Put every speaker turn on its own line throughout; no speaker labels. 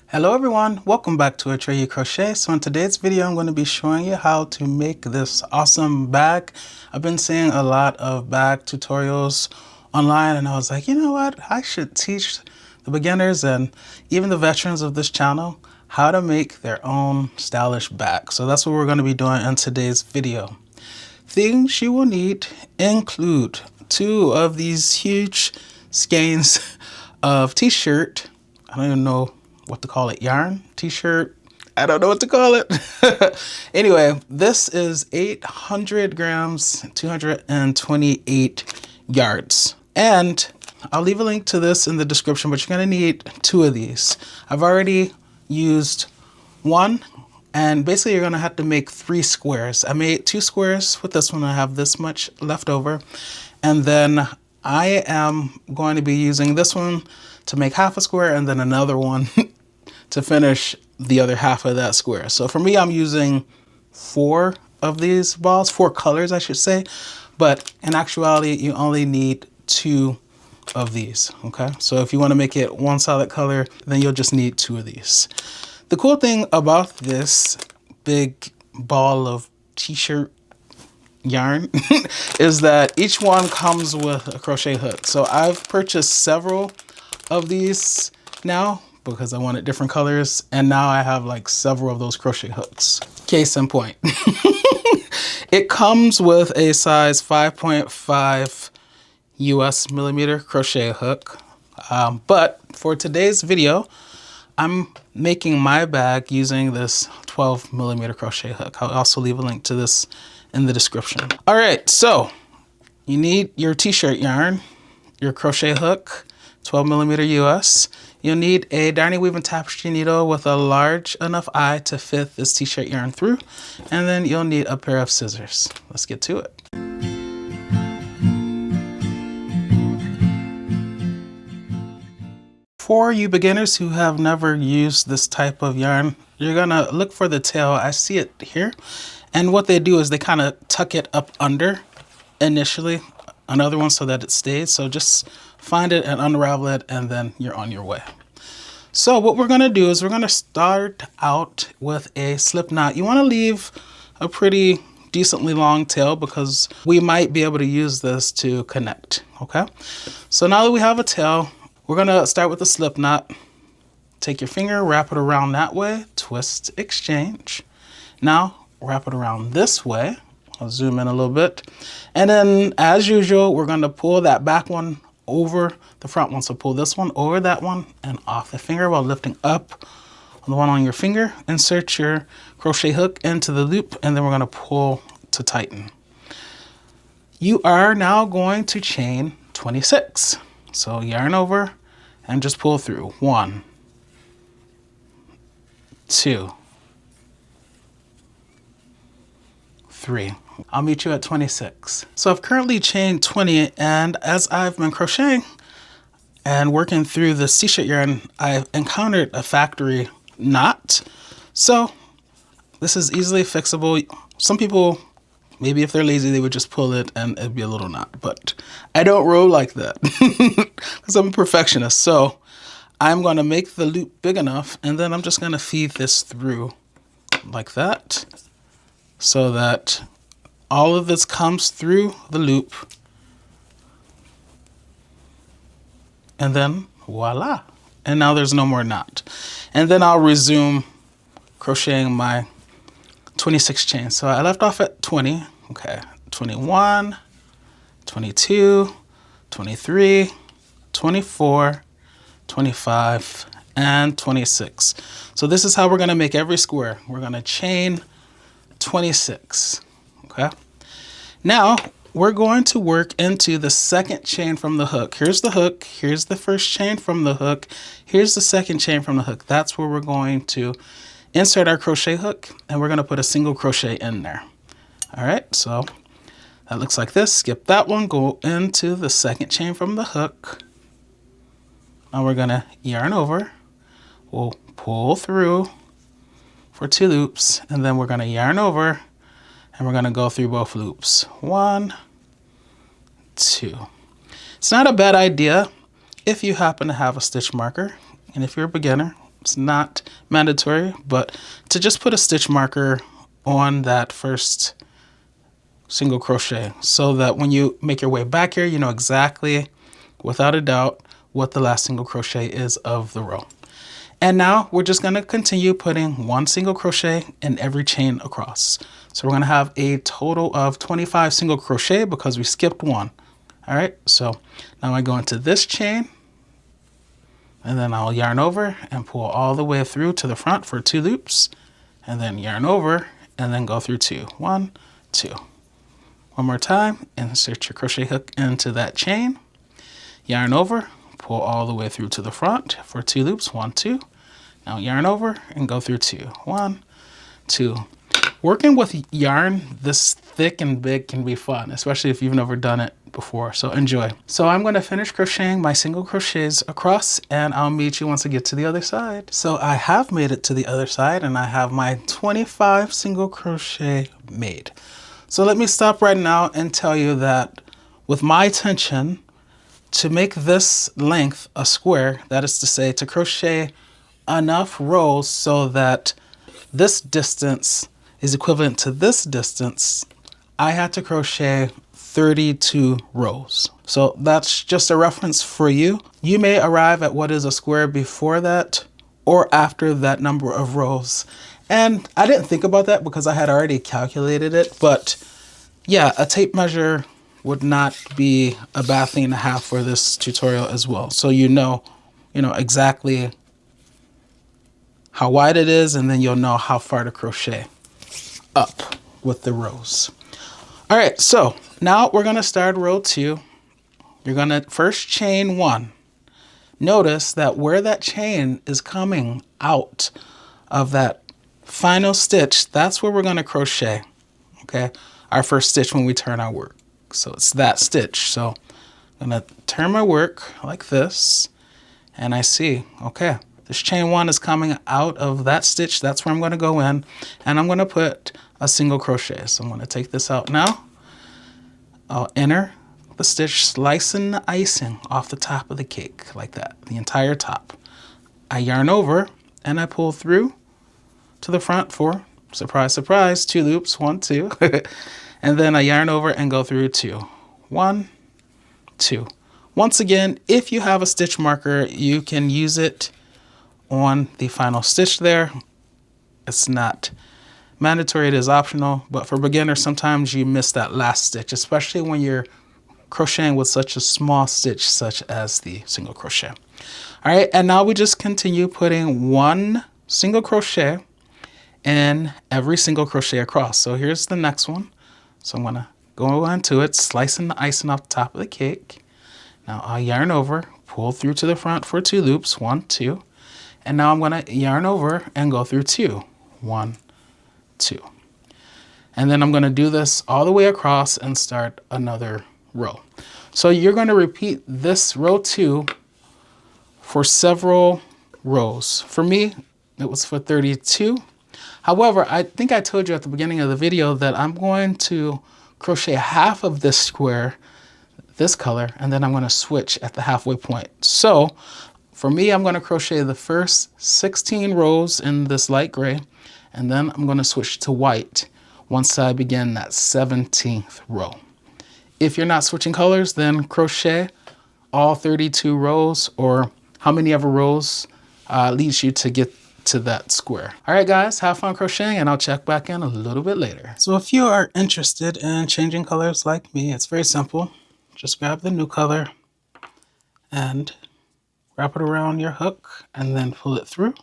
Hello everyone, welcome back to Atreyu Crochet. So in today's video, I'm going to be showing you how to make this awesome bag. I've been seeing a lot of bag tutorials online and I was like, you know what? I should teach the beginners and even the veterans of this channel how to make their own stylish bag. So that's what we're going to be doing in today's video. Things you will need include 2 of these huge skeins of t-shirt. I don't even know what to call it, yarn, t-shirt, I don't know what to call it. Anyway, this is 800 grams, 228 yards. And I'll leave a link to this in the description, but you're gonna need 2 of these. I've already used 1, and basically you're gonna have to make 3 squares. I made 2 squares with this one. I have this much left over. And then I am going to be using this one to make half a square and then another one to finish the other half of that square. So for me, I'm using 4 of these balls, 4 colors, I should say. But in actuality, you only need 2 of these, okay? So if you want to make it one solid color, then you'll just need 2 of these. The cool thing about this big ball of t-shirt yarn is that each one comes with a crochet hook. So I've purchased several of these now because I wanted different colors, and now I have like several of those crochet hooks. Case in point. It comes with a size 5.5 US millimeter crochet hook, but for today's video I'm making my bag using this 12 millimeter crochet hook. I'll also leave a link to this in the description. All right, so you need your t-shirt yarn, your crochet hook, 12 millimeter US. You'll need a darning weaving tapestry needle with a large enough eye to fit this t-shirt yarn through, and then you'll need a pair of scissors. Let's get to it. For you beginners who have never used this type of yarn, you're gonna look for the tail. I see it here. And what they do is they kind of tuck it up under initially, another one so that it stays. So just find it and unravel it, and then you're on your way. So what we're gonna do is we're gonna start out with a slip knot. You wanna leave a pretty decently long tail because we might be able to use this to connect, okay? So now that we have a tail, we're gonna start with the slip knot. Take your finger, wrap it around that way, twist, exchange. Now wrap it around this way. I'll zoom in a little bit. And then as usual, we're gonna pull that back one over the front one. So pull this one over that one and off the finger while lifting up on the one on your finger. Insert your crochet hook into the loop, and then we're gonna pull to tighten. You are now going to chain 26. So yarn over and just pull through. 1, 2, 3. I'll meet you at 26. So I've currently chained 20, and as I've been crocheting and working through this t-shirt yarn, I've encountered a factory knot. So this is easily fixable. Some people, maybe if they're lazy, they would just pull it and it'd be a little knot, but I don't roll like that because I'm a perfectionist. So I'm gonna make the loop big enough, and then I'm just gonna feed this through like that so that all of this comes through the loop, and then voila. And now there's no more knot. And then I'll resume crocheting my 26 chains. So I left off at 20, okay, 21, 22, 23, 24, 25, and 26. So this is how we're gonna make every square. We're gonna chain 26, okay? Now, we're going to work into the second chain from the hook. Here's the hook, here's the first chain from the hook, here's the second chain from the hook. That's where we're going to insert our crochet hook, and we're gonna put a single crochet in there. All right, so that looks like this. Skip that one, go into the second chain from the hook. Now we're gonna yarn over. We'll pull through for 2 loops, and then we're gonna yarn over, and we're gonna go through both loops. 1, 2. It's not a bad idea if you happen to have a stitch marker, and if you're a beginner, It's not mandatory, but to just put a stitch marker on that first single crochet so that when you make your way back here, you know exactly, without a doubt, what the last single crochet is of the row. And now we're just going to continue putting one single crochet in every chain across. So we're going to have a total of 25 single crochet because we skipped one. All right, so now I go into this chain, and then I'll yarn over and pull all the way through to the front for 2 loops, and then yarn over and then go through 2. 1, 2. One more time, insert your crochet hook into that chain, yarn over, pull all the way through to the front for 2 loops. 1, 2. Now yarn over and go through 2. 1, 2. Working with yarn this thick and big can be fun, especially if you've never done it before, so enjoy. So I'm going to finish crocheting my single crochets across, and I'll meet you once I get to the other side. So I have made it to the other side, and I have my 25 single crochet made. So let me stop right now and tell you that with my intention to make this length a square, that is to say to crochet enough rows so that this distance is equivalent to this distance, I had to crochet 32 rows. So that's just a reference for you. You may arrive at what is a square before that or after that number of rows. And I didn't think about that because I had already calculated it, but yeah, a tape measure would not be a bad thing to have for this tutorial as well. So you know exactly how wide it is, and then you'll know how far to crochet up with the rows. All right, so now we're gonna start row 2. You're gonna first chain 1. Notice that where that chain is coming out of that final stitch, that's where we're gonna crochet, okay? Our first stitch when we turn our work. So it's that stitch. So I'm gonna turn my work like this, and I see, okay, this chain 1 is coming out of that stitch. That's where I'm gonna go in, and I'm gonna put a single crochet. So I'm gonna take this out now. I'll enter the stitch, slicing the icing off the top of the cake like that, the entire top. I yarn over and I pull through to the front for, surprise, surprise, 2 loops, 1, 2. And then I yarn over and go through 2. 1, 2. Once again, if you have a stitch marker, you can use it on the final stitch there. It's not mandatory, it is optional, but for beginners, sometimes you miss that last stitch, especially when you're crocheting with such a small stitch such as the single crochet. All right, and now we just continue putting 1 single crochet in every single crochet across. So here's the next one. So I'm gonna go into it, slicing the icing off the top of the cake. Now I'll yarn over, pull through to the front for 2 loops, 1, 2. And now I'm gonna yarn over and go through 2, 1, 2. And then I'm gonna do this all the way across and start another row. So you're gonna repeat this row 2 for several rows. For me, it was for 32. However, I think I told you at the beginning of the video that I'm going to crochet half of this square, this color, and then I'm going to switch at the halfway point. So for me, I'm going to crochet the first 16 rows in this light gray, and then I'm going to switch to white once I begin that 17th row. If you're not switching colors, then crochet all 32 rows, or how many ever rows leads you to get to that square. All right, guys, have fun crocheting, and I'll check back in a little bit later. So if you are interested in changing colors like me, it's very simple. Just grab the new color and wrap it around your hook and then pull it through.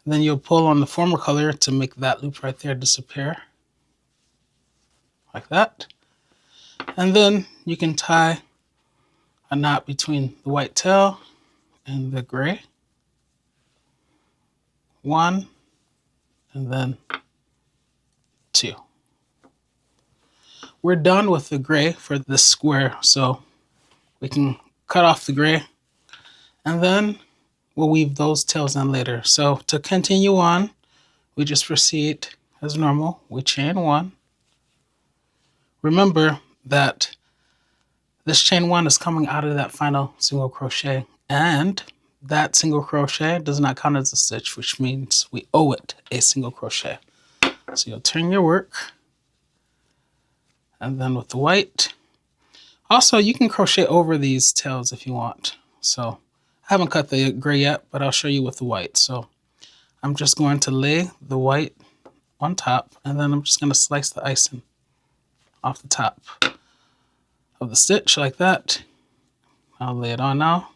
Then you'll pull on the former color to make that loop right there disappear, like that. And then you can tie a knot between the white tail and the gray. 1, and then 2. We're done with the gray for this square, so we can cut off the gray, and then we'll weave those tails in later. So to continue on, we just proceed as normal. We chain 1. Remember that this chain 1 is coming out of that final single crochet, and that single crochet does not count as a stitch, which means we owe it a single crochet. So you'll turn your work, and then with the white. Also, you can crochet over these tails if you want. So I haven't cut the gray yet, but I'll show you with the white. So I'm just going to lay the white on top, and then I'm just going to slice the icing off the top of the stitch like that. I'll lay it on now.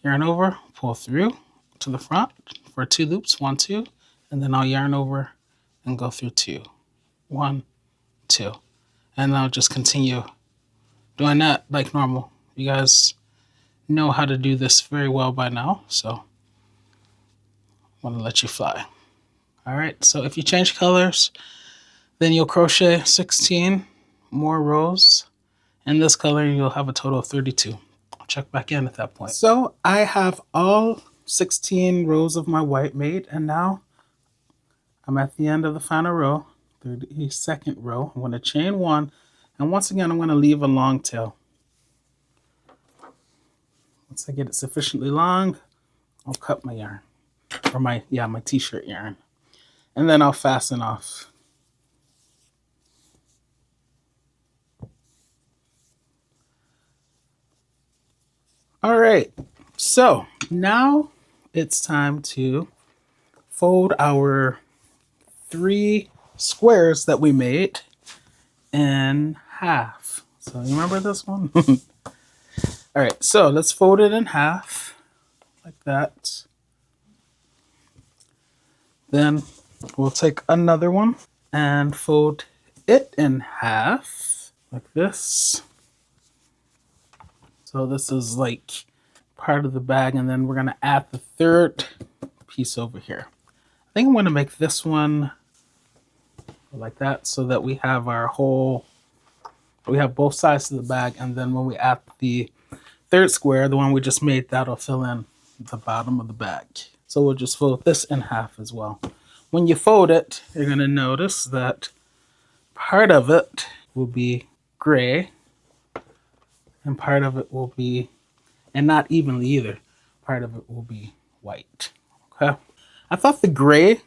Yarn over, pull through to the front for 2 loops, 1, 2, and then I'll yarn over and go through 2, 1, 2, and I'll just continue doing that like normal. You guys know how to do this very well by now, so I want to let you fly. All right, so if you change colors, then you'll crochet 16 more rows. In this color, you'll have a total of 32. I'll check back in at that point. So I have all 16 rows of my white made, and now I'm at the end of the final row, 32nd row. I'm going to chain 1, and once again, I'm going to leave a long tail. Once I get it sufficiently long, I'll cut my yarn, or my t-shirt yarn, and then I'll fasten off. All right, so now it's time to fold our 3 squares that we made in half. So you remember this one? All right, so let's fold it in half like that. Then we'll take another one and fold it in half like this. So this is like part of the bag, and then we're going to add the 3rd piece over here. I think I'm going to make this one like that so that we have we have both sides of the bag, and then when we add the 3rd square, the one we just made, that'll fill in the bottom of the bag. So we'll just fold this in half as well. When you fold it, you're going to notice that part of it will be gray, and part of it will be, and not evenly either, part of it will be white. Okay. I thought the gray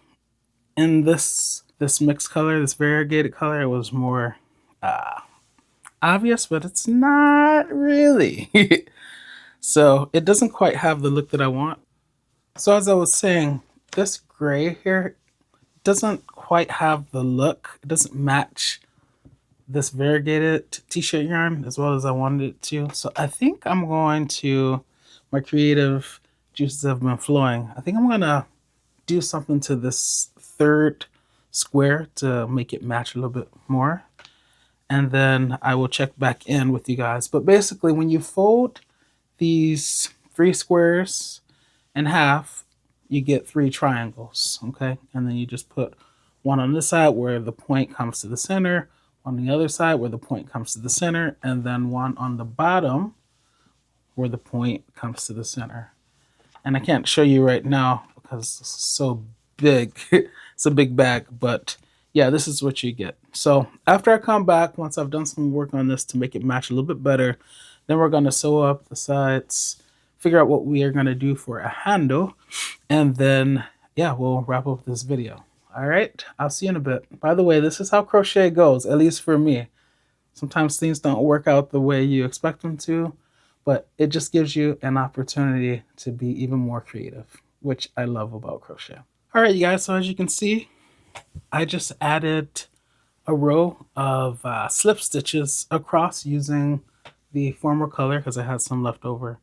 in this mixed color, this variegated color, it was more obvious, but it's not really. So it doesn't quite have the look that I want. So as I was saying, this gray here doesn't quite have the look. It doesn't match this variegated t-shirt yarn as well as I wanted it to. So I think I'm going to, my creative juices have been flowing. I think I'm going to do something to this 3rd square to make it match a little bit more. And then I will check back in with you guys. But basically, when you fold these 3 squares in half, you get 3 triangles, okay? And then you just put one on this side where the point comes to the center, on the other side where the point comes to the center, and then one on the bottom where the point comes to the center. And I can't show you right now because it's so big. It's a big bag, but yeah, this is what you get. So after I come back, once I've done some work on this to make it match a little bit better, then we're going to sew up the sides, figure out what we are going to do for a handle, and then yeah, we'll wrap up this video. All right, I'll see you in a bit. By the way, this is how crochet goes, at least for me. Sometimes things don't work out the way you expect them to, but it just gives you an opportunity to be even more creative, which I love about crochet. All right, you guys, so as you can see, I just added a row of slip stitches across using the former color because I had some left over.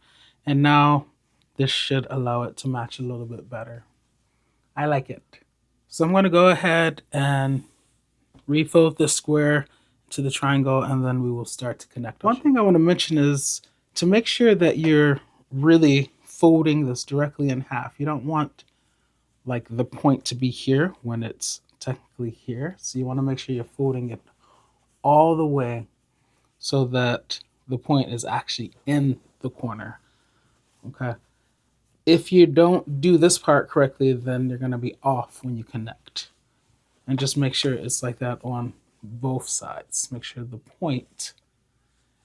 And now this should allow it to match a little bit better. I like it. So I'm going to go ahead and refold this square to the triangle, and then we will start to connect. One thing I want to mention is to make sure that you're really folding this directly in half. You don't want like the point to be here when it's technically here. So you want to make sure you're folding it all the way so that the point is actually in the corner. Okay. If you don't do this part correctly, then you're going to be off when you connect. And just make sure it's like that on both sides. Make sure the point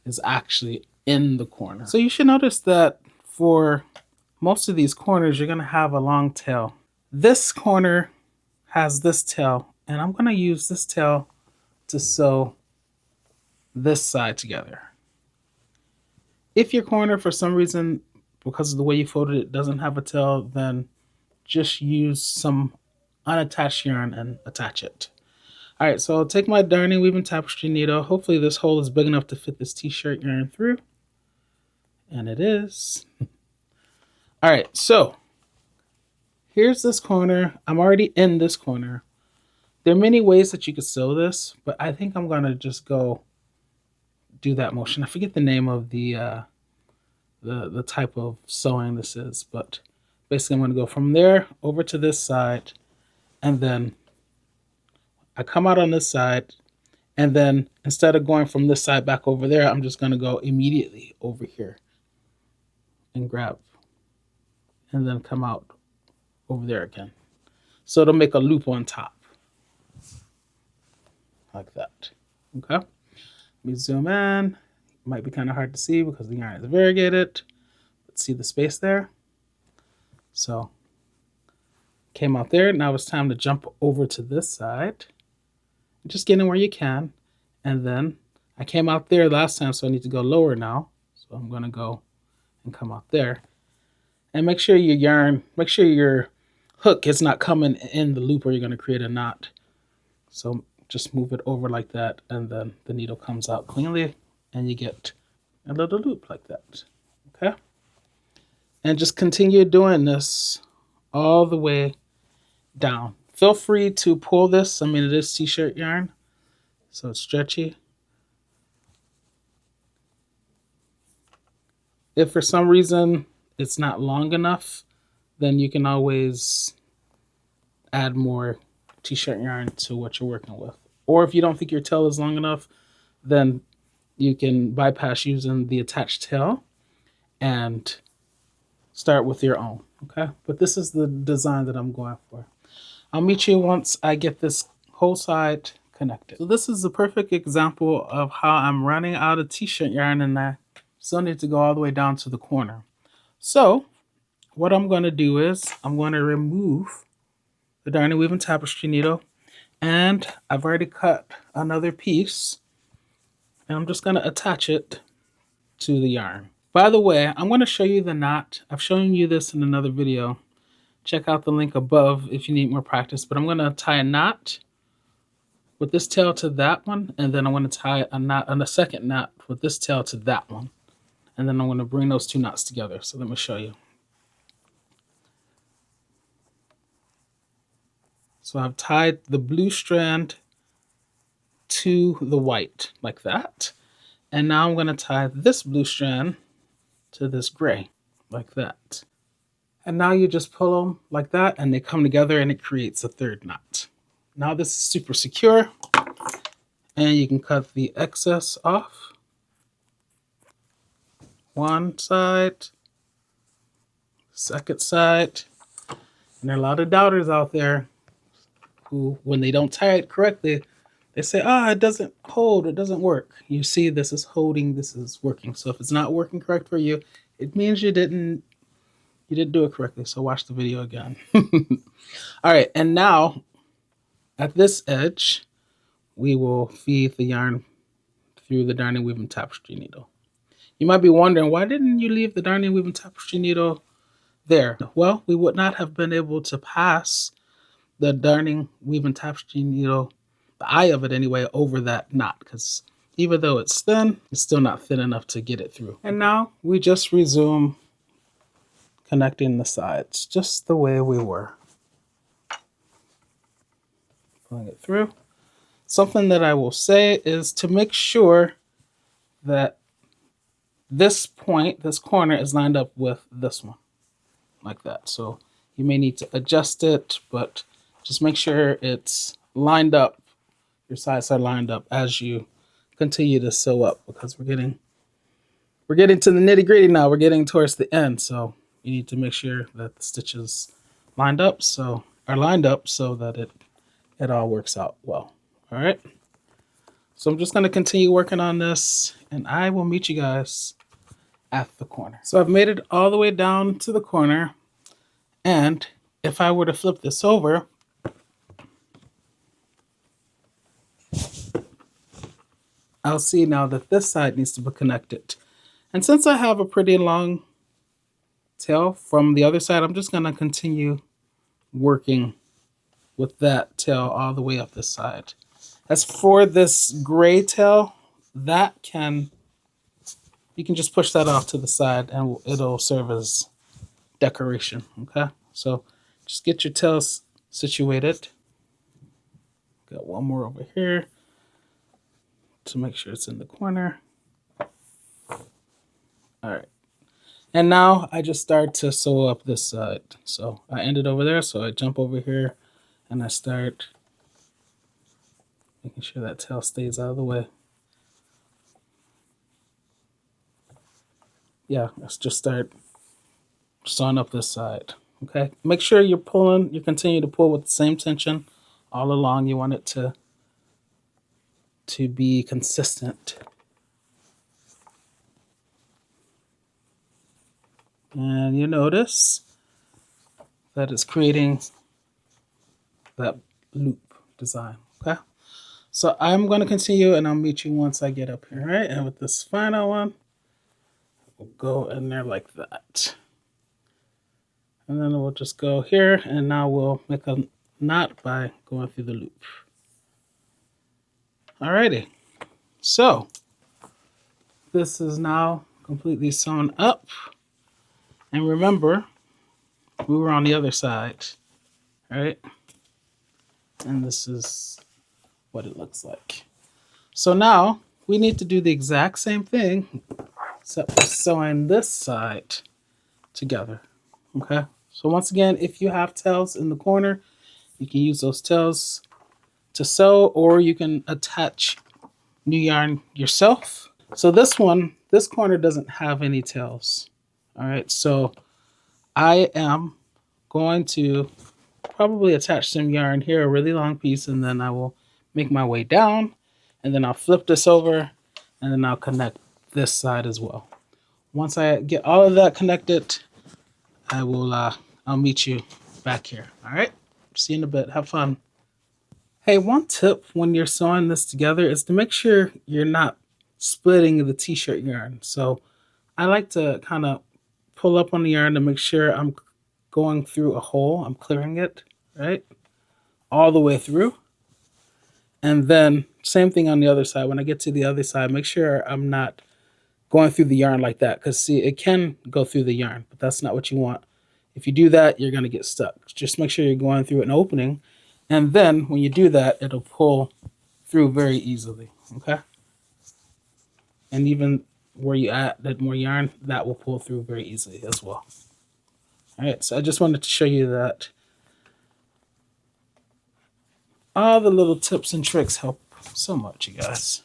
is actually in the corner. So you should notice that for most of these corners, you're gonna have a long tail. This corner has this tail, and I'm gonna use this tail to sew this side together. If your corner, for some reason, because of the way you folded it, doesn't have a tail, then just use some unattached yarn and attach it. All right, so I'll take my darning weaving tapestry needle. Hopefully this hole is big enough to fit this t-shirt yarn through. And it is. All right, so here's this corner. I'm already in this corner. There are many ways that you could sew this, but I think I'm gonna just go do that motion. I forget the name of the type of sewing this is, but basically I'm gonna go from there over to this side, and then I come out on this side, and then instead of going from this side back over there, I'm just gonna go immediately over here and grab, and then come out over there again. So it'll make a loop on top, like that, okay? Let me zoom in. It might be kind of hard to see because the yarn is variegated. Let's see the space there. So came out there. Now it's time to jump over to this side. Just get in where you can. And then I came out there last time, so I need to go lower now. So I'm going to go and come out there. And make sure your yarn, make sure your hook is not coming in the loop or you're going to create a knot. So just move it over like that, and then the needle comes out cleanly, and you get a little loop like that, okay? And just continue doing this all the way down. Feel free to pull this. I mean, it is t-shirt yarn, so it's stretchy. If for some reason it's not long enough, then you can always add more t-shirt yarn to what you're working with. Or if you don't think your tail is long enough, then you can bypass using the attached tail and start with your own, okay? But this is the design that I'm going for. I'll meet you once I get this whole side connected. So this is the perfect example of how I'm running out of t-shirt yarn, and I still need to go all the way down to the corner. So what I'm going to do is I'm going to remove the darning weaving tapestry needle, and I've already cut another piece, and I'm just going to attach it to the yarn. By the way, I'm going to show you the knot. I've shown you this in another video. Check out the link above if you need more practice, but I'm going to tie a knot with this tail to that one, and then I'm going to tie a knot on a second knot with this tail to that one, and then I'm going to bring those two knots together. So let me show you. So I've tied the blue strand to the white like that. And now I'm going to tie this blue strand to this gray like that. And now you just pull them like that, and they come together, and it creates a third knot. Now this is super secure, and you can cut the excess off. One side, second side. And there are a lot of doubters out there who, when they don't tie it correctly, they say, it doesn't hold, it doesn't work. You see, this is holding, this is working. So if it's not working correct for you, it means you didn't do it correctly. So watch the video again. All right, and now at this edge, we will feed the yarn through the darning weaving tapestry needle. You might be wondering, why didn't you leave the darning weaving tapestry needle there? Well, we would not have been able to pass the darning weaving tapestry needle, the eye of it anyway, over that knot, because even though it's thin, it's still not thin enough to get it through. And now we just resume connecting the sides just the way we were. Pulling it through. Something that I will say is to make sure that this point, this corner, is lined up with this one, like that. So you may need to adjust it, but just make sure it's lined up. Your sides are lined up as you continue to sew up, because we're getting to the nitty gritty now. We're getting towards the end, so you need to make sure that the stitches are lined up so that it all works out well. All right. So I'm just going to continue working on this, and I will meet you guys at the corner. So I've made it all the way down to the corner, and if I were to flip this over, I'll see now that this side needs to be connected. And since I have a pretty long tail from the other side, I'm just going to continue working with that tail all the way up this side. As for this gray tail, you can just push that off to the side and it'll serve as decoration, okay? So just get your tails situated. Got one more over here to make sure it's in the corner. All right. And now I just start to sew up this side. So I ended over there, so I jump over here and I start making sure that tail stays out of the way. Yeah, let's just start sewing up this side. Okay, make sure you continue to pull with the same tension all along. You want it to be consistent. And you notice that it's creating that loop design, okay? So I'm going to continue and I'll meet you once I get up here, right? And with this final one, we'll go in there like that. And then we'll just go here and now we'll make a knot by going through the loop. Alrighty, so this is now completely sewn up. And remember, we were on the other side, right? And this is what it looks like. So now we need to do the exact same thing, except for sewing this side together, okay? So once again, if you have tails in the corner, you can use those tails to sew, or you can attach new yarn yourself. So this corner doesn't have any tails. All right, so I am going to probably attach some yarn here, a really long piece, and then I will make my way down, and then I'll flip this over, and then I'll connect this side as well. Once I get all of that connected, I'll meet you back here. All right, see you in a bit. Have fun. Hey, one tip when you're sewing this together is to make sure you're not splitting the t-shirt yarn. So I like to kind of pull up on the yarn to make sure I'm going through a hole. I'm clearing it, right? All the way through. And then same thing on the other side. When I get to the other side, make sure I'm not going through the yarn like that. Because see, it can go through the yarn, but that's not what you want. If you do that, you're going to get stuck. Just make sure you're going through an opening. And then when you do that, it'll pull through very easily, okay? And even where you add more yarn, that will pull through very easily as well. All right, so I just wanted to show you that all the little tips and tricks help so much, you guys.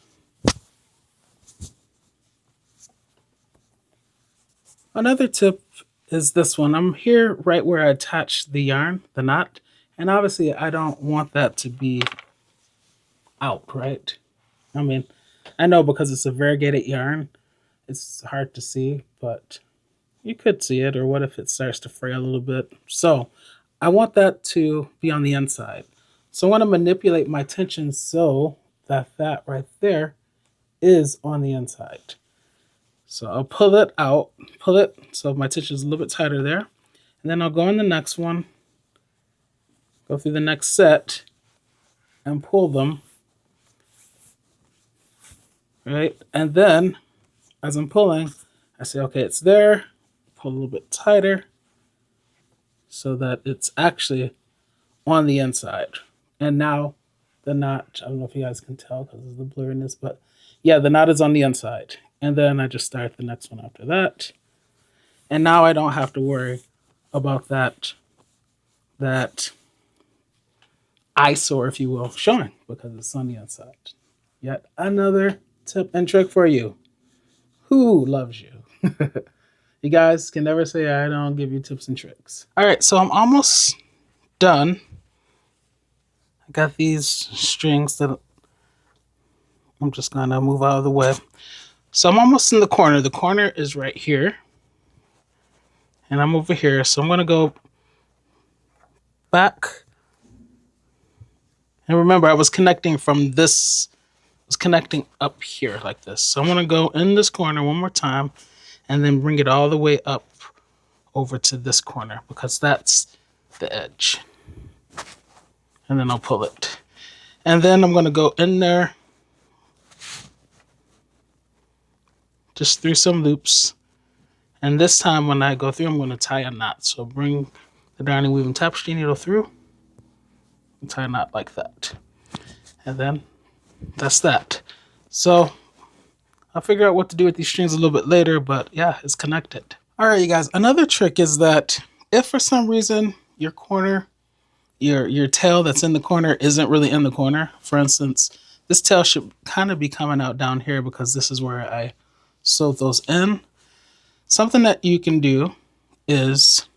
Another tip is this one. I'm here right where I attach the yarn, the knot, and obviously I don't want that to be out, right? I mean, I know because it's a variegated yarn, it's hard to see, but you could see it. Or what if it starts to fray a little bit? So I want that to be on the inside. So I want to manipulate my tension so that right there is on the inside. So I'll pull it out, so my tension is a little bit tighter there. And then I'll go in the next one, go through the next set, and pull them. Right? And then as I'm pulling, I say, okay, it's there. Pull a little bit tighter so that it's actually on the inside. And now the knot, I don't know if you guys can tell because of the blurriness, but yeah, the knot is on the inside. And then I just start the next one after that. And now I don't have to worry about that eyesore, if you will, showing because it's on the inside. Yet another tip and trick for you. Who loves you? You guys can never say I don't give you tips and tricks. All right, so I'm almost done. I got these strings that I'm just gonna move out of the way. So I'm almost in the corner. The corner is right here. And I'm over here. So I'm going to go back. And remember, I was connecting from this, was connecting up here like this. So I'm going to go in this corner one more time and then bring it all the way up over to this corner because that's the edge. And then I'll pull it. And then I'm going to go in there just through some loops. And this time when I go through, I'm going to tie a knot. So bring the darning weaving tapestry needle through and tie a knot like that. And then that's that. So I'll figure out what to do with these strings a little bit later, but yeah, it's connected. All right, you guys, another trick is that if for some reason your corner, your tail that's in the corner isn't really in the corner, for instance, this tail should kind of be coming out down here because this is where I sewed those in. Something that you can do is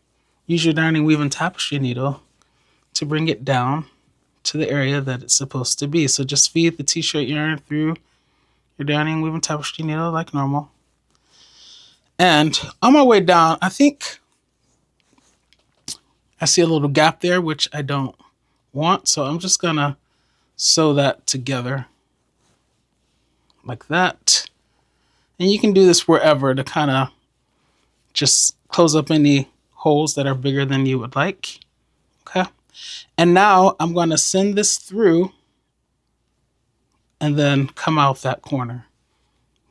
use your darning weaving tapestry needle to bring it down to the area that it's supposed to be. So just feed the t-shirt yarn through your darning weaving tapestry needle like normal. And on my way down, I think I see a little gap there, which I don't want. So I'm just gonna sew that together like that. And you can do this wherever to kind of just close up any holes that are bigger than you would like. Okay. And now I'm going to send this through and then come out that corner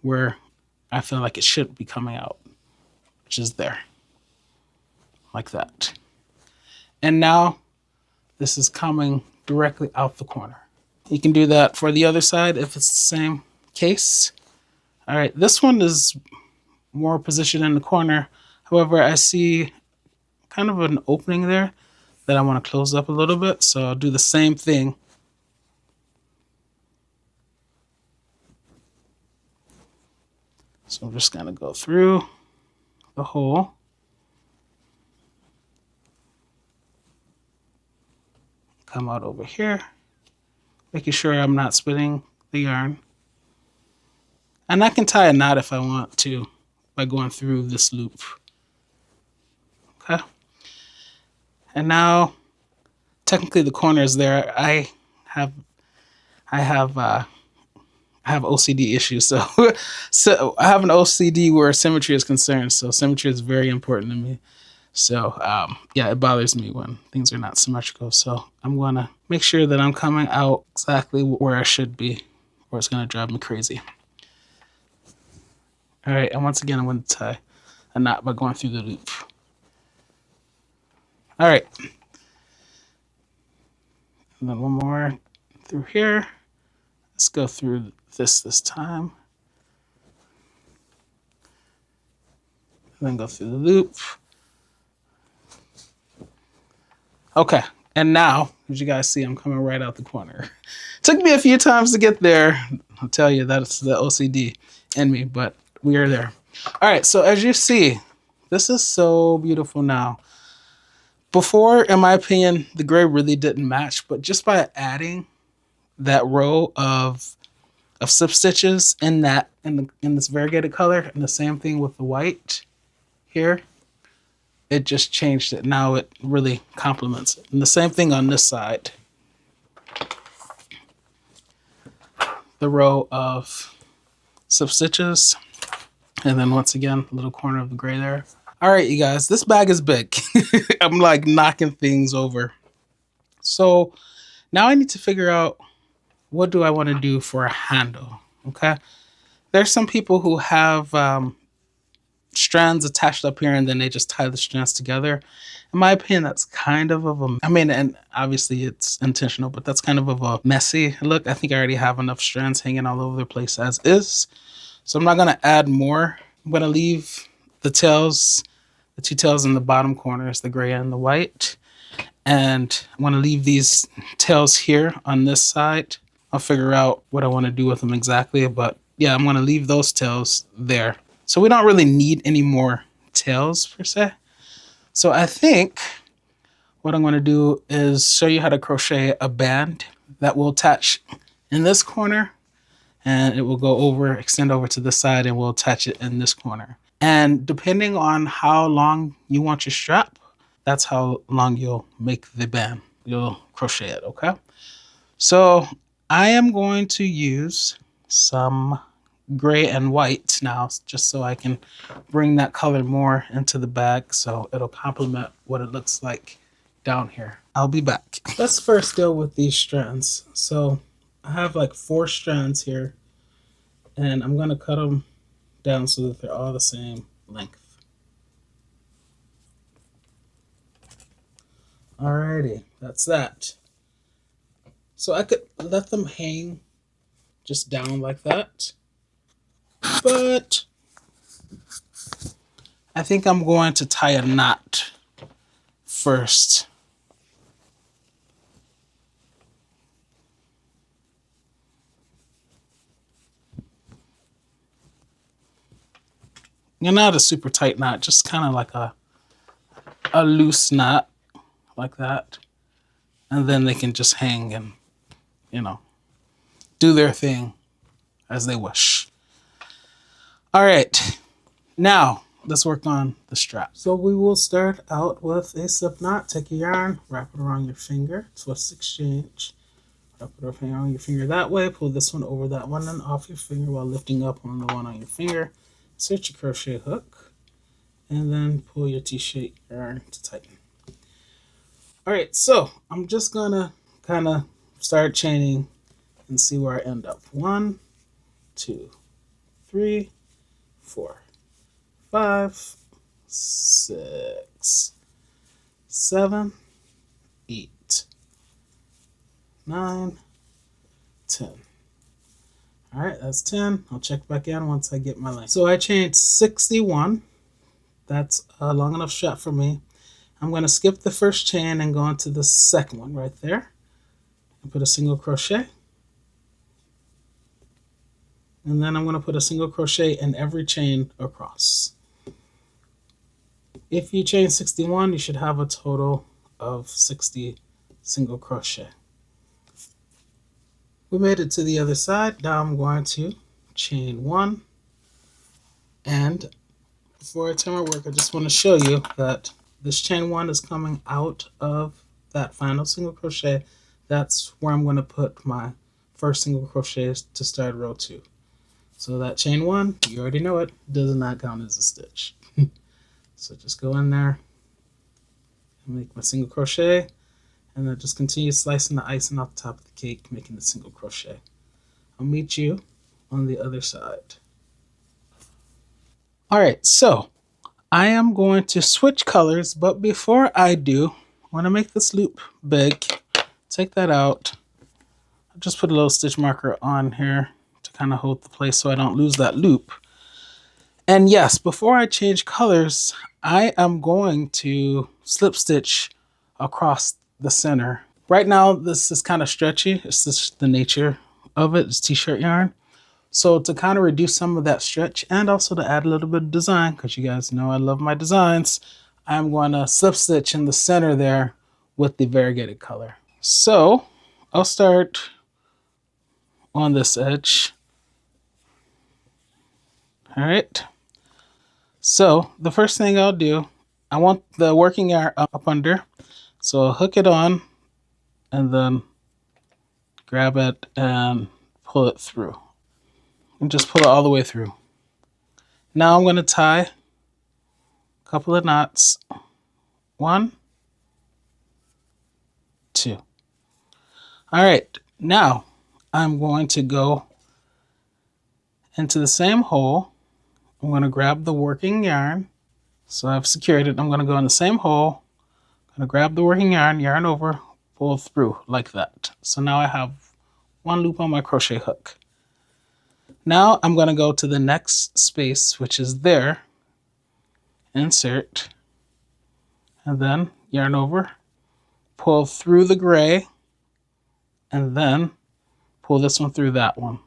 where I feel like it should be coming out, which is there, like that. And now this is coming directly out the corner. You can do that for the other side if it's the same case. All right, this one is more positioned in the corner. However, I see kind of an opening there that I want to close up a little bit. So I'll do the same thing. So I'm just going to go through the hole. Come out over here, making sure I'm not splitting the yarn. And I can tie a knot if I want to by going through this loop. Okay. And now, technically the corner is there. I have OCD issues, so I have an OCD where symmetry is concerned. So symmetry is very important to me. So yeah, it bothers me when things are not symmetrical. So I'm gonna make sure that I'm coming out exactly where I should be, or it's gonna drive me crazy. All right, and once again, I'm going to tie a knot by going through the loop. All right. And then one more through here. Let's go through this time. And then go through the loop. Okay, and now, as you guys see, I'm coming right out the corner. Took me a few times to get there. I'll tell you, that's the OCD in me, but we are there. All right, so as you see, this is so beautiful now. Before, in my opinion, the gray really didn't match, but just by adding that row of slip stitches in this variegated color, and the same thing with the white here, it just changed it. Now it really complements it. And the same thing on this side. The row of slip stitches. And then once again, a little corner of the gray there. All right, you guys, this bag is big. I'm like knocking things over. So now I need to figure out, what do I want to do for a handle? Okay. There's some people who have strands attached up here and then they just tie the strands together. In my opinion, that's kind of a, I mean, and obviously it's intentional, but that's kind of a messy look. I think I already have enough strands hanging all over the place as is. So I'm not going to add more. I'm going to leave the tails, the two tails in the bottom corners, the gray and the white. And I'm going to leave these tails here on this side. I'll figure out what I want to do with them exactly. But yeah, I'm going to leave those tails there. So we don't really need any more tails per se. So I think what I'm going to do is show you how to crochet a band that will attach in this corner and it will go over, extend over to this side, and we'll attach it in this corner. And depending on how long you want your strap, that's how long you'll make the band. You'll crochet it, okay? So I am going to use some gray and white now, just so I can bring that color more into the bag so it'll complement what it looks like down here. I'll be back. Let's first deal with these strands. So I have like 4 strands here, and I'm going to cut them down so that they're all the same length. Alrighty, that's that. So I could let them hang just down like that, but I think I'm going to tie a knot first. You're not a super tight knot, just kind of like a loose knot like that. And then they can just hang and, you know, do their thing as they wish. All right, now let's work on the strap. So we will start out with a slip knot. Take your yarn, wrap it around your finger, twist exchange, wrap it around your finger that way, pull this one over that one and off your finger while lifting up on the one on your finger. Insert your crochet hook, and then pull your t-shaped yarn to tighten. All right, so I'm just gonna kind of start chaining and see where I end up. 1, 2, 3, 4, 5, 6, 7, 8, 9, 10. All right, that's 10. I'll check back in once I get my length. So I chained 61. That's a long enough strap for me. I'm going to skip the first chain and go into the second one right there. And put a single crochet. And then I'm going to put a single crochet in every chain across. If you chain 61, you should have a total of 60 single crochet. We made it to the other side. Now I'm going to chain 1. And before I turn my work, I just want to show you that this chain 1 is coming out of that final single crochet. That's where I'm going to put my first single crochet to start row 2. So that chain 1, you already know it, does not count as a stitch. So just go in there and make my single crochet, and then just continue slicing the icing off the top of the cake, making the single crochet. I'll meet you on the other side. All right, so I am going to switch colors, but before I do, I want to make this loop big. Take that out. I'll just put a little stitch marker on here to kind of hold the place so I don't lose that loop. And yes, before I change colors, I am going to slip stitch across the center. Right now, this is kind of stretchy. It's just the nature of it. It's t-shirt yarn. So to kind of reduce some of that stretch and also to add a little bit of design, because you guys know I love my designs, I'm going to slip stitch in the center there with the variegated color. So I'll start on this edge. All right. So the first thing I'll do, I want the working yarn up under. So I'll hook it on and then grab it and pull it through. And just pull it all the way through. Now I'm going to tie a couple of knots. 1, 2. All right, now I'm going to go into the same hole. I'm going to grab the working yarn. So I've secured it. I'm going to go in the same hole. I'm going to grab the working yarn, yarn over, pull through like that. So now I have 1 loop on my crochet hook. Now I'm going to go to the next space, which is there, insert, and then yarn over, pull through the gray, and then pull this one through that one.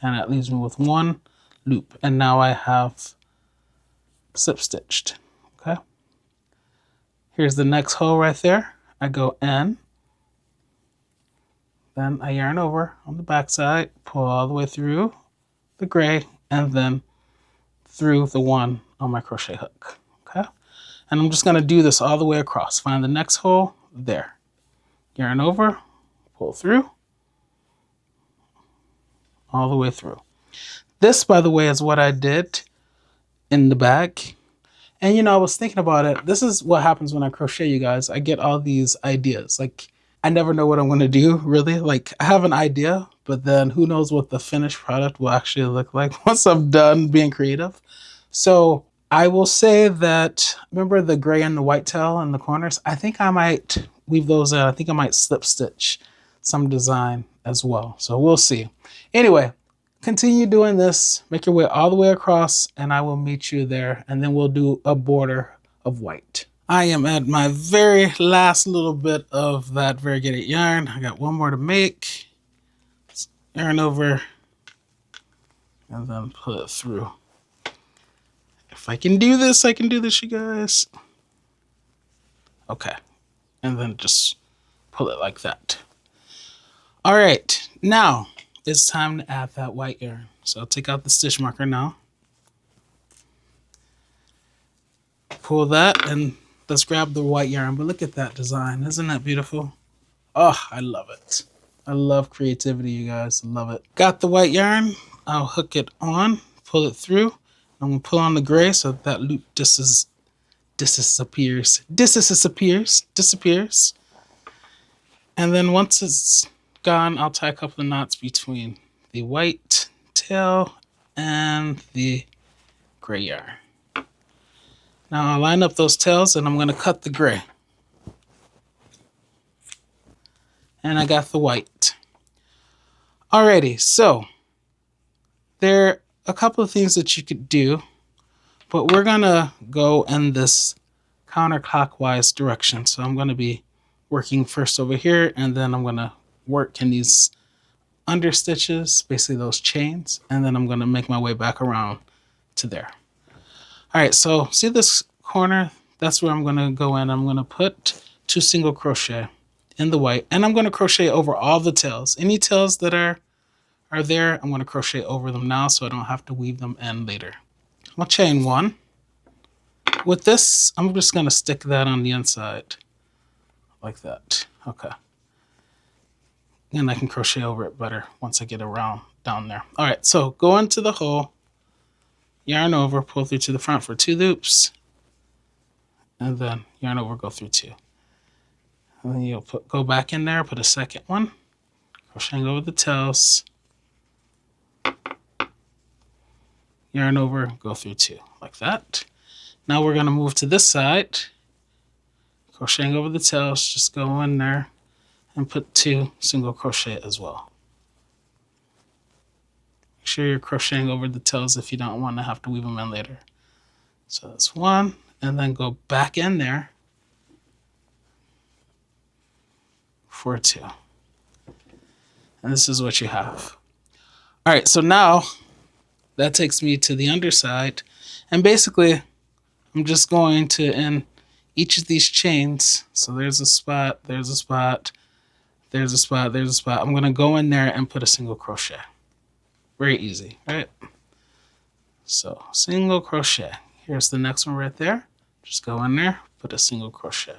And that leaves me with 1 loop. And now I have slip stitched. Okay. Here's the next hole right there. I go in, Then I yarn over on the back side, pull all the way through the gray, and then through the one on my crochet hook. Okay, and I'm just going to do this all the way across. Find the next hole there, yarn over, pull through, all the way through. This, by the way, is what I did in the back. And you know, I was thinking about it. This is what happens when I crochet, you guys. I get all these ideas. Like, I never know what I'm going to do, really. Like, I have an idea, but then who knows what the finished product will actually look like once I'm done being creative. So I will say that, remember the gray and the white tail in the corners? I think I might weave those in. I think I might slip stitch some design as well. So we'll see. Anyway, continue doing this, make your way all the way across, and I will meet you there, and then we'll do a border of white. I am at my very last little bit of that variegated yarn. I got one more to make. Let's yarn over and then pull it through. If I can do this, I can do this, you guys. Okay, and then just pull it like that. All right, now it's time to add that white yarn. So I'll take out the stitch marker now. Pull that and let's grab the white yarn. But look at that design. Isn't that beautiful? Oh, I love it. I love creativity, you guys. I love it. Got the white yarn. I'll hook it on, pull it through. I'm going to pull on the gray so that loop disappears. And then once it's gone, I'll tie a couple of knots between the white tail and the gray yarn. Now I'll line up those tails and I'm going to cut the gray. And I got the white. Alrighty, so there are a couple of things that you could do, but we're going to go in this counterclockwise direction. So I'm going to be working first over here, and then I'm going to work in these under stitches, basically those chains, and then I'm going to make my way back around to there. All right, so see this corner? That's where I'm going to go in. I'm going to put 2 single crochet in the white, and I'm going to crochet over all the tails. Any tails that are there, I'm going to crochet over them now so I don't have to weave them in later. I'll chain 1. With this, I'm just going to stick that on the inside like that. Okay. And I can crochet over it better once I get around down there. All right, so go into the hole, yarn over, pull through to the front for 2 loops, and then yarn over, go through 2. And then you'll go back in there, put a second one, crocheting over the tails, yarn over, go through 2, like that. Now we're going to move to this side, crocheting over the tails, just go in there and put 2 single crochet as well. Make sure you're crocheting over the tails if you don't want to have to weave them in later. So that's 1, and then go back in there for 2. And this is what you have. All right, so now that takes me to the underside, and basically I'm just going to end each of these chains. So there's a spot, there's a spot, there's a spot, there's a spot. I'm going to go in there and put a single crochet. Very easy, right? So single crochet. Here's the next one right there. Just go in there, put a single crochet.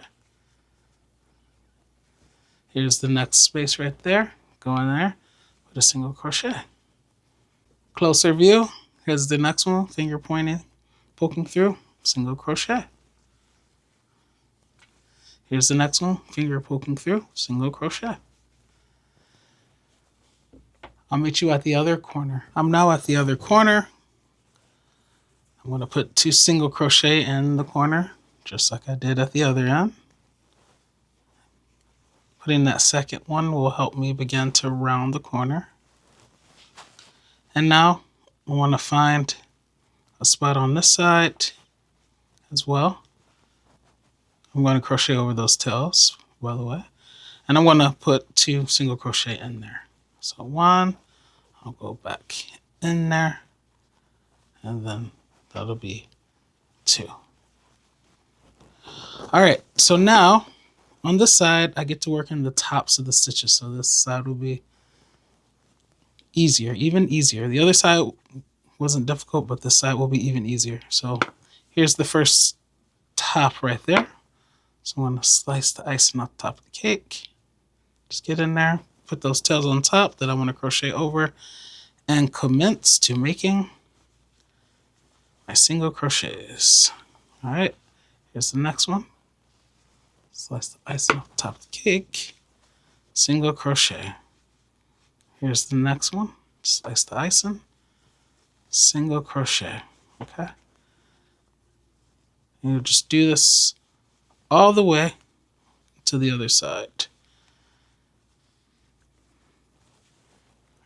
Here's the next space right there. Go in there, put a single crochet. Closer view. Here's the next one, finger pointing, poking through, single crochet. Here's the next one, finger poking through, single crochet. I'll meet you at the other corner. I'm now at the other corner. I'm going to put 2 single crochet in the corner, just like I did at the other end. Putting that second one will help me begin to round the corner. And now I want to find a spot on this side as well. I'm going to crochet over those tails, by the way. And I'm going to put 2 single crochet in there. So 1, I'll go back in there, and then that'll be 2. All right, so now on this side, I get to work in the tops of the stitches, so this side will be easier, even easier. The other side wasn't difficult, but this side will be even easier. So here's the first top right there. So I'm going to slice the icing off the top of the cake. Just get in there, put those tails on top that I want to crochet over, and commence to making my single crochets. All right, here's the next one. Slice the icing off the top of the cake, single crochet. Here's the next one. Slice the icing, single crochet. Okay. And you'll just do this all the way to the other side.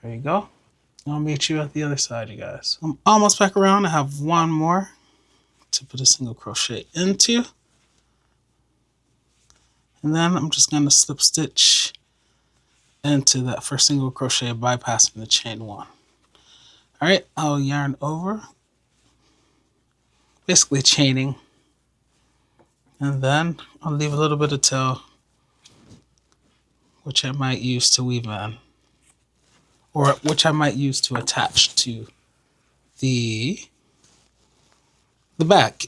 There you go. I'll meet you at the other side, you guys. I'm almost back around. I have one more to put a single crochet into. And then I'm just going to slip stitch into that first single crochet, bypassing the chain one. All right, I'll yarn over, basically chaining. And then I'll leave a little bit of tail, which I might use to weave in, or which I might use to attach to the back.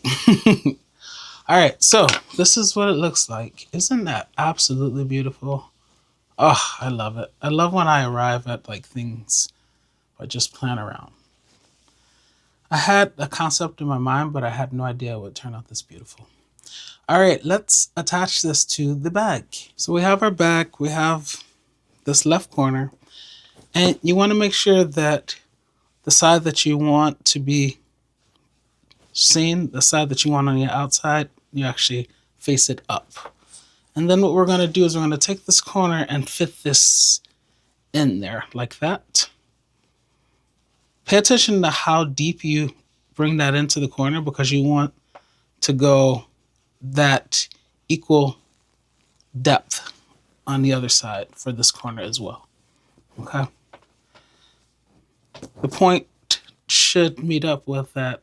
All right, so this is what it looks like. Isn't that absolutely beautiful? Oh, I love it. I love when I arrive at like things or just plan around. I had a concept in my mind, but I had no idea it would turn out this beautiful. All right, let's attach this to the bag. So we have our bag, we have this left corner, and you want to make sure that the side that you want to be seen, the side that you want on the outside, you actually face it up. And then what we're going to do is we're going to take this corner and fit this in there like that. Pay attention to how deep you bring that into the corner, because you want to go that equal depth on the other side for this corner as well. Okay. The point should meet up with that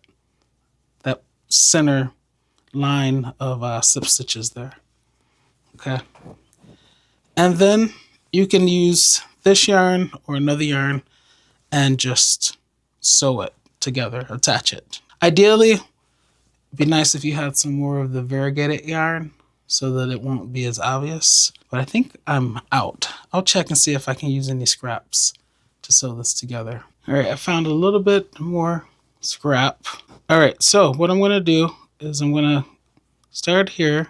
center line of slip stitches there. Okay. And then you can use this yarn or another yarn and just sew it together, attach it. Ideally, it'd be nice if you had some more of the variegated yarn so that it won't be as obvious, but I think I'm out. I'll check and see if I can use any scraps to sew this together. All right, I found a little bit more scrap. All right, so what I'm gonna do is I'm gonna start here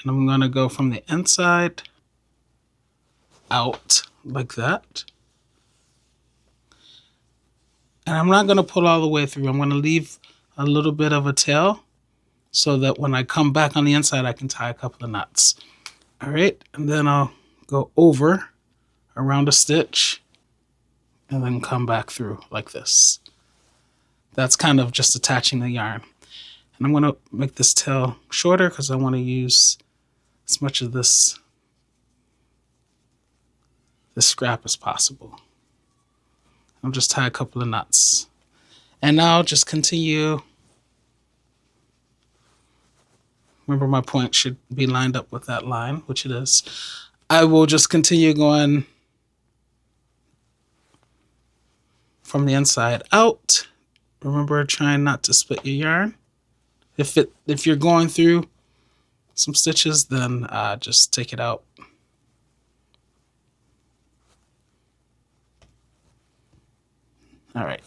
and I'm gonna go from the inside out like that. And I'm not gonna pull all the way through. I'm gonna leave a little bit of a tail so that when I come back on the inside, I can tie a couple of knots. All right, and then I'll go over around a stitch and then come back through like this. That's kind of just attaching the yarn. And I'm gonna make this tail shorter because I wanna use as much of this scrap as possible. I'll just tie a couple of knots. And now I'll just continue. Remember, my point should be lined up with that line, which it is. I will just continue going from the inside out. Remember, trying not to split your yarn. If you're going through some stitches, then just take it out. All right,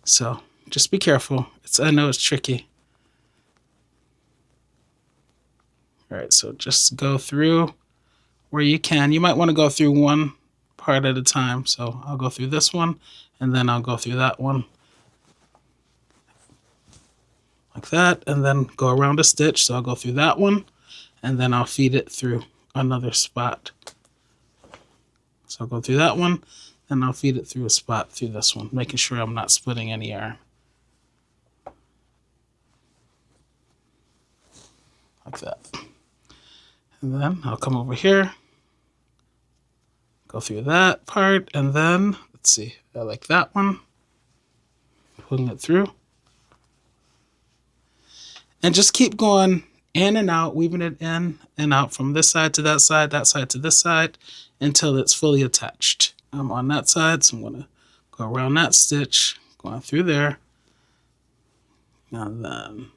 so just be careful. I know it's tricky. All right, so just go through where you can. You might want to go through one part at a time. So I'll go through this one, and then I'll go through that one. Like that, and then go around a stitch. So I'll go through that one, and then I'll feed it through another spot. So I'll go through that one, and I'll feed it through a spot through this one, making sure I'm not splitting any yarn. Like that. And then I'll come over here, go through that part, and then, let's see, I like that one, pulling it through. And just keep going in and out, weaving it in and out from this side to that side to this side, until it's fully attached. I'm on that side, so I'm going to go around that stitch, going through there, and then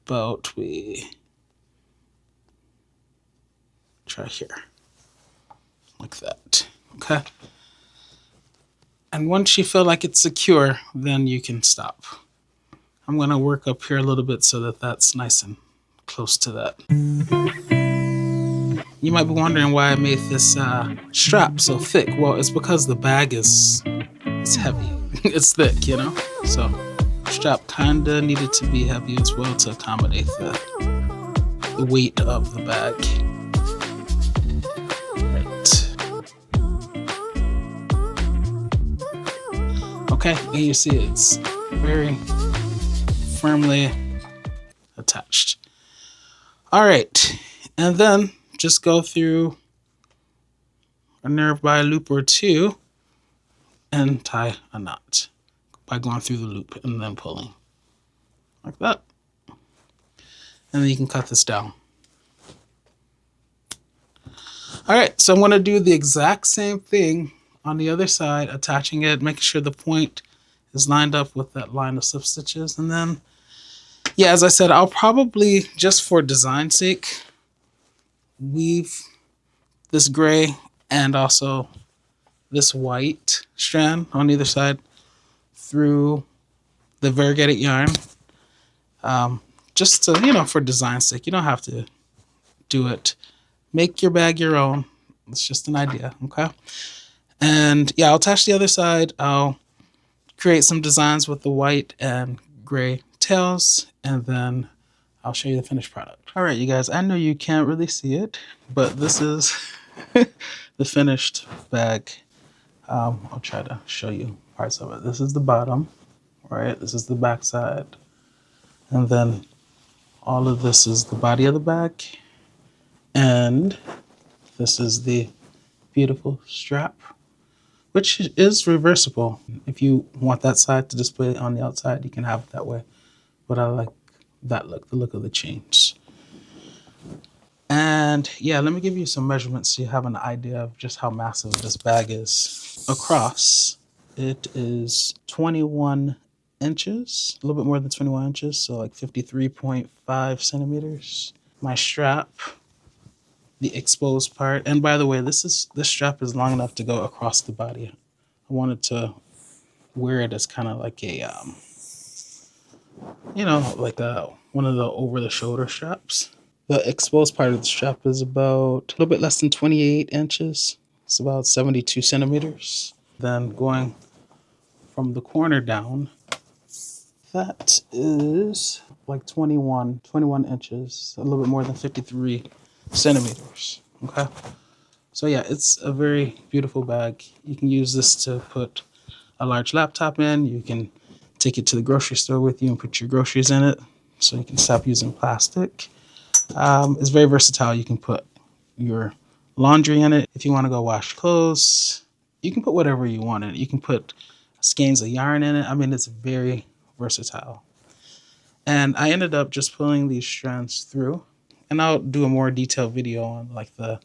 about we try here, like that. Okay. And once you feel like it's secure, then you can stop. I'm going to work up here a little bit so that that's nice and close to that. You might be wondering why I made this strap so thick. Well, it's because the bag is heavy. It's thick, you know? So the strap kind of needed to be heavy as well to accommodate the weight of the bag. Right. Okay, and you see it's very firmly attached. All right, and then just go through a nearby loop or two and tie a knot by going through the loop and then pulling like that. And then you can cut this down. All right, so I'm going to do the exact same thing on the other side, attaching it, making sure the point is lined up with that line of slip stitches. And then, yeah, as I said, I'll probably, just for design's sake, weave this gray and also this white strand on either side through the variegated yarn, just to, you know, for design's sake. You don't have to do it. Make your bag your own. It's just an idea, okay? And yeah, I'll attach the other side. I'll create some designs with the white and gray tails, and then I'll show you the finished product. All right, you guys, I know you can't really see it, but this is the finished bag. I'll try to show you parts of it. This is the bottom, right? This is the back side. And then all of this is the body of the bag. And this is the beautiful strap, which is reversible. If you want that side to display it on the outside, you can have it that way. But I like that look, the look of the chains. And yeah, let me give you some measurements so you have an idea of just how massive this bag is. Across, it is 21 inches, a little bit more than 21 inches, so like 53.5 centimeters. My strap, the exposed part, and by the way, this strap is long enough to go across the body. I wanted to wear it as kind of like a, you know, like one of the over-the-shoulder straps. The exposed part of the strap is about a little bit less than 28 inches. It's about 72 centimeters. Then going from the corner down, that is like 21 inches, a little bit more than 53 centimeters. Okay. So yeah, it's a very beautiful bag. You can use this to put a large laptop in. You can take it to the grocery store with you and put your groceries in it, so you can stop using plastic. It's very versatile. You can put your laundry in it. If you want to go wash clothes, you can put whatever you want in it. You can put skeins of yarn in it. I mean, it's very versatile. And I ended up just pulling these strands through, and I'll do a more detailed video on like the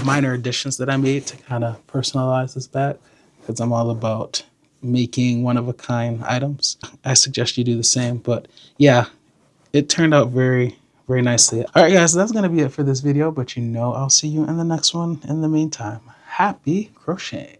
minor additions that I made to kind of personalize this bag, because I'm all about making one-of-a-kind items. I suggest you do the same, but yeah, it turned out very, very nicely. All right, guys, that's going to be it for this video, but you know I'll see you in the next one. In the meantime, happy crocheting.